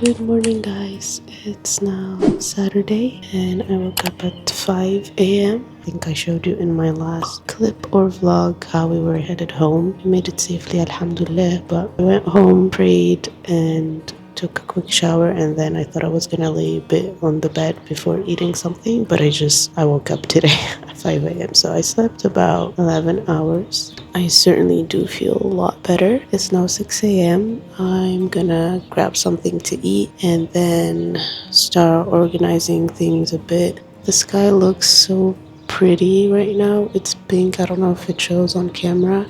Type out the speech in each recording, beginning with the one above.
Good morning, guys. It's now Saturday, and I woke up at 5 a.m. I think I showed you in my last clip or vlog how we were headed home. We made it safely, alhamdulillah, but I went home, prayed, and took a quick shower, and then I thought I was gonna lay a bit on the bed before eating something, but I woke up today at 5 a.m. So I slept about 11 hours. I certainly do feel a lot better. It's now 6 a.m. I'm gonna grab something to eat and then start organizing things a bit. The sky looks so pretty right now. It's pink. I don't know if it shows on camera.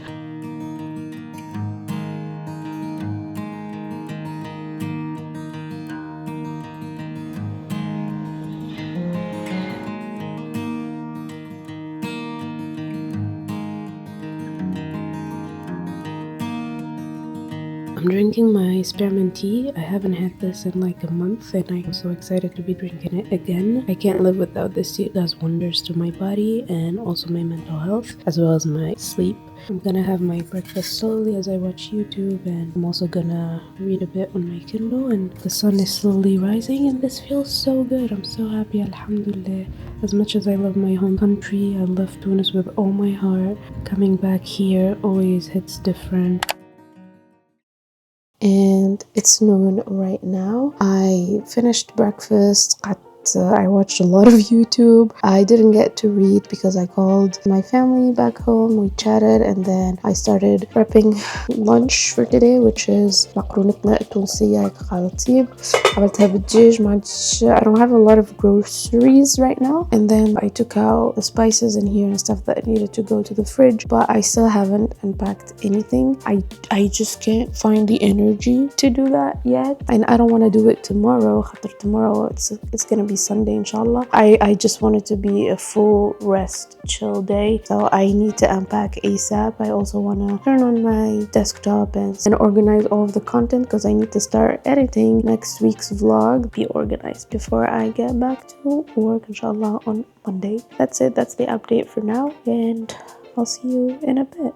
I'm drinking my spearmint tea. I haven't had this in like a month and I'm so excited to be drinking it again. I can't live without this tea. It does wonders to my body and also my mental health as well as my sleep. I'm gonna have my breakfast slowly as I watch YouTube, and I'm also gonna read a bit on my Kindle, and the sun is slowly rising and this feels so good. I'm so happy, alhamdulillah. As much as I love my home country, I love Tunis with all my heart. Coming back here always hits different. And it's noon right now. I finished breakfast. I watched a lot of YouTube. I didn't get to read because I called my family back home. We chatted and then I started prepping lunch for today, which is مقرونتنا التونسية كخلاطيب. عملتها بالدجاج. I don't have a lot of groceries right now. And then I took out the spices in here and stuff that needed to go to the fridge, but I still haven't unpacked anything. I just can't find the energy to do that yet. And I don't want to do it tomorrow. Tomorrow it's gonna be Sunday, inshallah. I just want it to be a full rest, chill day. So I need to unpack ASAP. I also want to turn on my desktop and organize all of the content because I need to start editing next week's vlog. Be organized before I get back to work, inshallah, on Monday. That's it. That's the update for now, and I'll see you in a bit.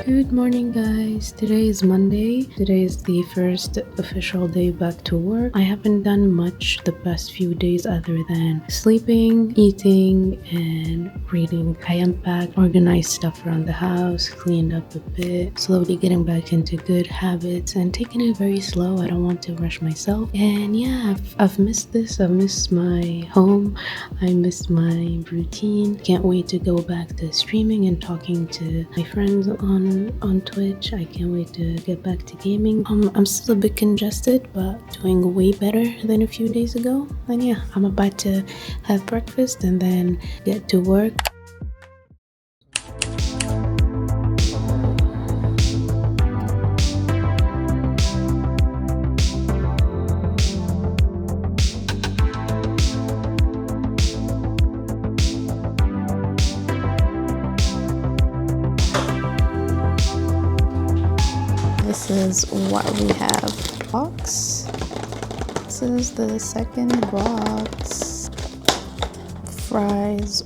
Good morning, guys. Today is Monday. Today is the first official day back to work. I haven't done much the past few days other than sleeping, eating, and reading. I unpacked, organized stuff around the house, cleaned up a bit, slowly getting back into good habits and taking it very slow. I don't want to rush myself. And yeah, I've missed this. I've missed my home. I missed my routine. Can't wait to go back to streaming and talking to my friends on Twitch. I can't wait to get back to gaming. I'm still a bit congested, but doing way better than a few days ago. And yeah, I'm about to have breakfast and then get to work. This is what we have. Box. This is the second box. Fries.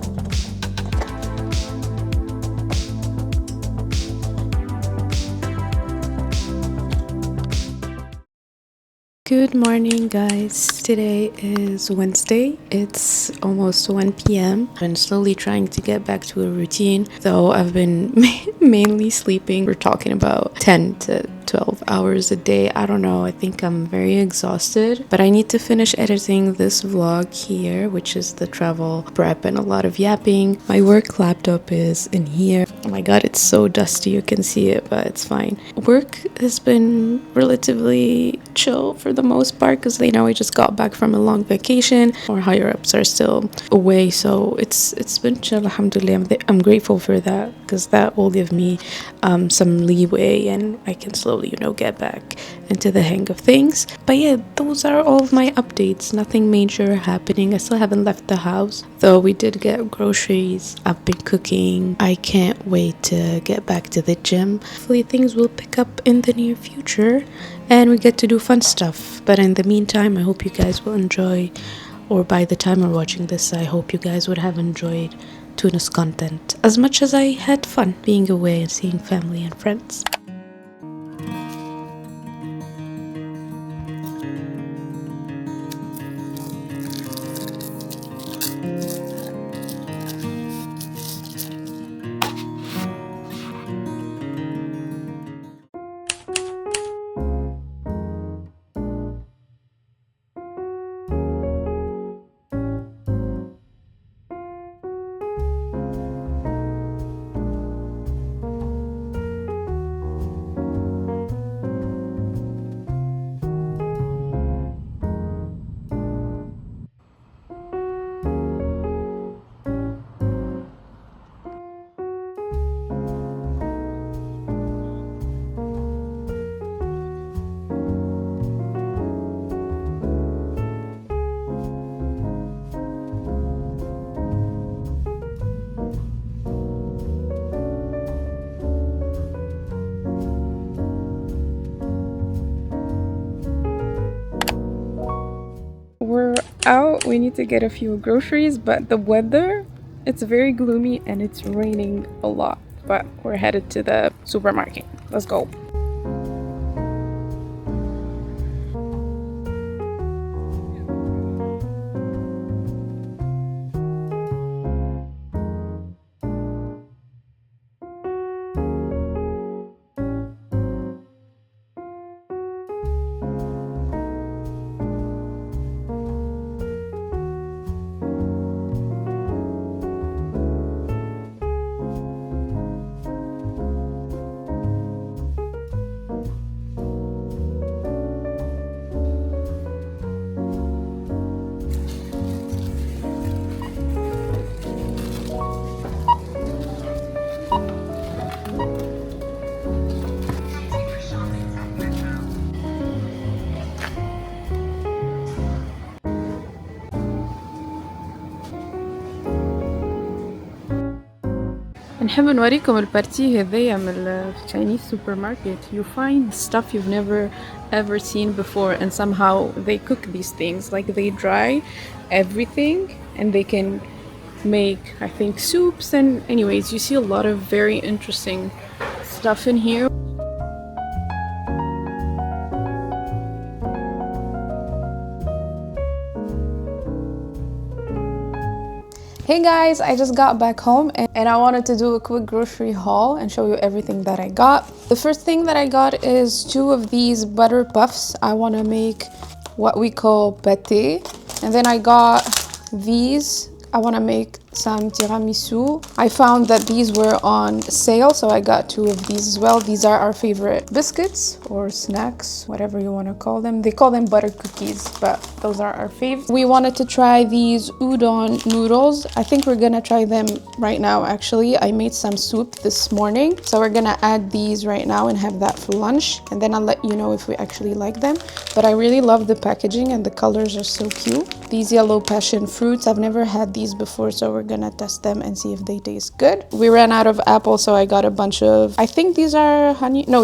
Good morning, guys. Today is Wednesday. It's almost 1 p.m. I've been slowly trying to get back to a routine, though I've been mainly sleeping. We're talking about 10 to 12 hours a day. I don't know. I think I'm very exhausted, but I need to finish editing this vlog here, which is the travel prep and a lot of yapping. My work laptop is in here. Oh my god, it's so dusty. You can see it, but it's fine. Work has been relatively chill for the most part because they know I just got back from a long vacation. Our higher ups are still away, so it's been chill, alhamdulillah. I'm grateful for that because that will give me some leeway and I can slowly get back into the hang of things. But yeah, those are all of my updates. Nothing major happening. I still haven't left the house, though we did get groceries. I've been cooking. I can't wait to get back to the gym. Hopefully things will pick up in the near future and we get to do fun stuff. But in the meantime, I hope you guys will enjoy or by the time we're watching this, I hope you guys would have enjoyed Tunis content as much as I had fun being away and seeing family and friends. We're out. We need to get a few groceries, but the weather, it's very gloomy and it's raining a lot. But we're headed to the supermarket. Let's go. نحب نوريكم البارتي هذيا من Chinese supermarket. You find stuff you've never ever seen before, and somehow they cook these things. Like they dry everything and they can make, I think, soups. And anyways, you see a lot of very interesting stuff in here. Hey guys, I just got back home and I wanted to do a quick grocery haul and show you everything that I got. The first thing that I got is 2 of these butter puffs. I want to make what we call pâté. And then I got these. I want to make some tiramisu. I found that these were on sale, so I got 2 of these as well. These are our favorite biscuits or snacks, whatever you want to call them. They call them butter cookies, but those are our faves. We wanted to try these udon noodles. I think we're gonna try them right now. Actually, I made some soup this morning, so we're gonna add these right now and have that for lunch, and then I'll let you know if we actually like them. But I really love the packaging and the colors are so cute. These yellow passion fruits, I've never had these before, so we're gonna test them and see if they taste good. We ran out of apples, so I got a bunch of, I think these are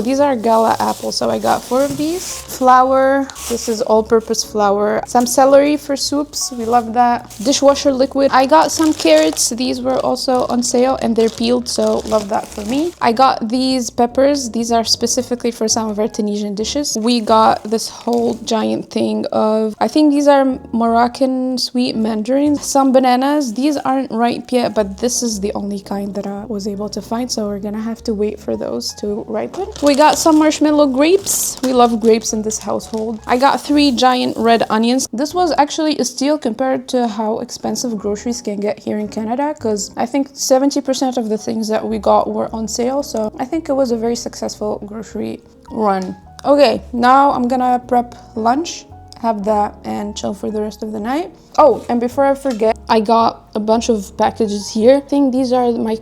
these are gala apples, so I got 4 of these. Flour, this is all-purpose flour. Some celery for soups, we love that. Dishwasher liquid. I got some carrots, these were also on sale and they're peeled, so love that for me. I got these peppers, these are specifically for some of our Tunisian dishes. We got this whole giant thing of, I think these are Moroccan sweet mandarins. Some bananas, these aren't ripe yet, but this is the only kind that I was able to find, so we're gonna have to wait for those to ripen. We got some marshmallow grapes. We love grapes in this household. I got 3 giant red onions. This was actually a steal compared to how expensive groceries can get here in Canada, because I think 70% of the things that we got were on sale, so I think it was a very successful grocery run. Okay, now I'm gonna prep lunch, have that, and chill for the rest of the night. Oh, and before I forget, I got a bunch of packages here. I think these are my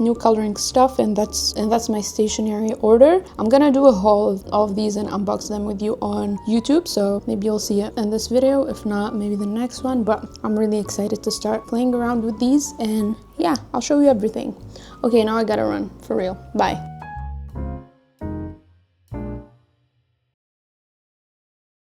new coloring stuff, and that's my stationery order. I'm gonna do a haul of all of these and unbox them with you on YouTube, so maybe you'll see it in this video. If not, maybe the next one, but I'm really excited to start playing around with these, and yeah, I'll show you everything. Okay, now I gotta run, for real. Bye.